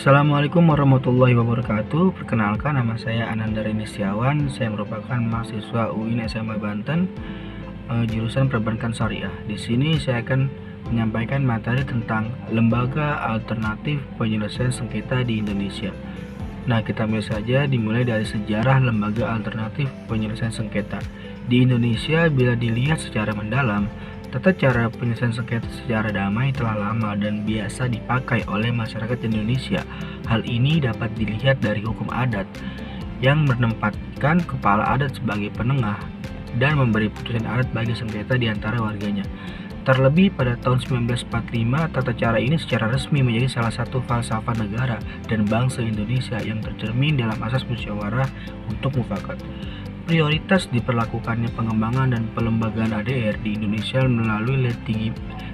Assalamualaikum warahmatullahi wabarakatuh. Perkenalkan, nama saya Ananda Reni Setiawan. Saya merupakan mahasiswa UIN SMA Banten, jurusan Perbankan Syariah. Di sini saya akan menyampaikan materi tentang lembaga alternatif penyelesaian sengketa di Indonesia. Nah, kita mulai saja, dimulai dari sejarah lembaga alternatif penyelesaian sengketa. Di Indonesia, bila dilihat secara mendalam, tata cara penyelesaian sengketa secara damai telah lama dan biasa dipakai oleh masyarakat Indonesia. Hal ini dapat dilihat dari hukum adat yang menempatkan kepala adat sebagai penengah dan memberi putusan adat bagi sengketa di antara warganya. Terlebih pada tahun 1945, tata cara ini secara resmi menjadi salah satu falsafah negara dan bangsa Indonesia yang tercermin dalam asas musyawarah untuk mufakat. Prioritas diperlakukannya pengembangan dan pelembagaan ADR di Indonesia melalui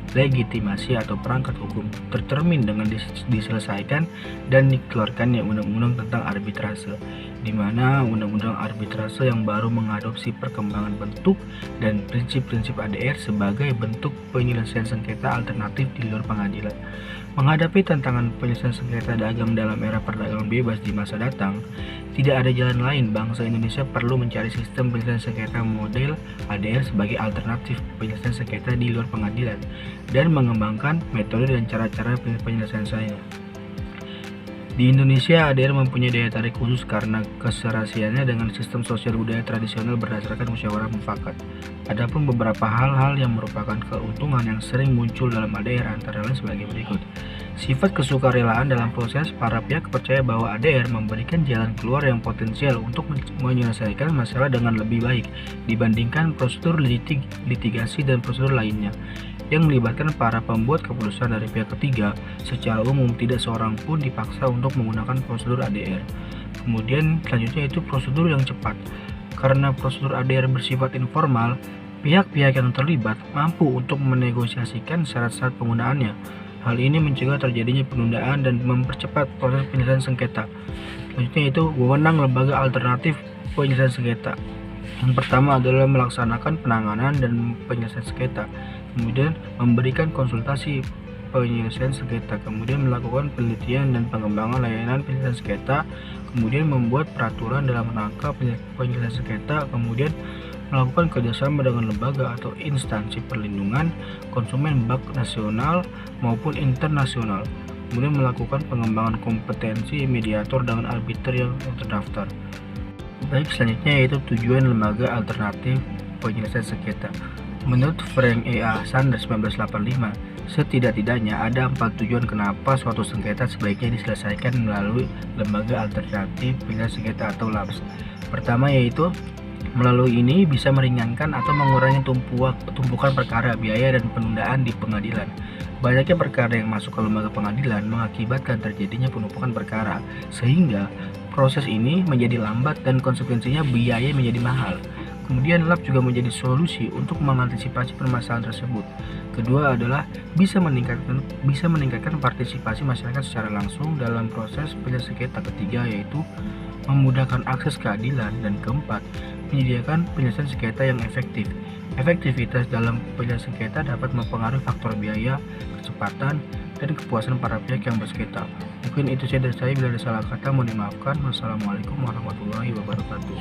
legitimasi atau perangkat hukum tercermin dengan diselesaikan dan dikeluarkannya Undang-Undang tentang Arbitrase, di mana Undang-Undang Arbitrase yang baru mengadopsi perkembangan bentuk dan prinsip-prinsip ADR sebagai bentuk penyelesaian sengketa alternatif di luar pengadilan. Menghadapi tantangan penyelesaian sengketa dagang dalam era perdagangan bebas di masa datang, tidak ada jalan lain. Bangsa Indonesia perlu mencari sistem penyelesaian sengketa model ADR sebagai alternatif penyelesaian sengketa di luar pengadilan dan mengembangkan metode dan cara-cara penyelesaiannya. Di Indonesia, ADR mempunyai daya tarik khusus karena keserasiannya dengan sistem sosial budaya tradisional berdasarkan musyawarah mufakat. Adapun beberapa hal-hal yang merupakan keuntungan yang sering muncul dalam ADR antara lain sebagai berikut. Sifat kesukarelaan dalam proses, para pihak percaya bahwa ADR memberikan jalan keluar yang potensial untuk menyelesaikan masalah dengan lebih baik dibandingkan prosedur litigasi dan prosedur lainnya yang melibatkan para pembuat keputusan dari pihak ketiga. Secara umum, tidak seorang pun dipaksa untuk menggunakan prosedur ADR. Kemudian selanjutnya itu prosedur yang cepat. Karena prosedur ADR bersifat informal, pihak-pihak yang terlibat mampu untuk menegosiasikan syarat-syarat penggunaannya. Hal ini mencegah terjadinya penundaan dan mempercepat proses penyelesaian sengketa. Selanjutnya itu wewenang lembaga alternatif penyelesaian sengketa. Yang pertama adalah melaksanakan penanganan dan penyelesaian sengketa, kemudian memberikan konsultasi penyelesaian sengketa, kemudian melakukan penelitian dan pengembangan layanan penyelesaian sengketa, kemudian membuat peraturan dalam rangka penyelesaian sengketa, kemudian melakukan kerjasama dengan lembaga atau instansi perlindungan konsumen baik nasional maupun internasional, kemudian melakukan pengembangan kompetensi mediator dengan arbiter yang terdaftar. Baik, selanjutnya yaitu tujuan lembaga alternatif penyelesaian sengketa. Menurut Frank E.A. Sanders 1985, setidak-tidaknya ada 4 tujuan kenapa suatu sengketa sebaiknya diselesaikan melalui lembaga alternatif penyelesaian sengketa atau LAPS. Pertama yaitu melalui ini bisa meringankan atau mengurangi tumpukan perkara, biaya, dan penundaan di pengadilan. Banyaknya perkara yang masuk ke lembaga pengadilan mengakibatkan terjadinya penumpukan perkara, sehingga proses ini menjadi lambat dan konsekuensinya biaya menjadi mahal. Kemudian LAPS juga menjadi solusi untuk mengantisipasi permasalahan tersebut. Kedua adalah bisa meningkatkan partisipasi masyarakat secara langsung dalam proses penyelesaian sengketa. Ketiga yaitu memudahkan akses keadilan, dan keempat menyediakan penyelesaian sengketa yang efektif. Efektivitas dalam penyelesaian sengketa dapat mempengaruhi faktor biaya, kecepatan, dan kepuasan para pihak yang bersengketa. Mungkin itu saja dari saya. Bila ada salah kata mohon dimaafkan. Wassalamualaikum warahmatullahi wabarakatuh.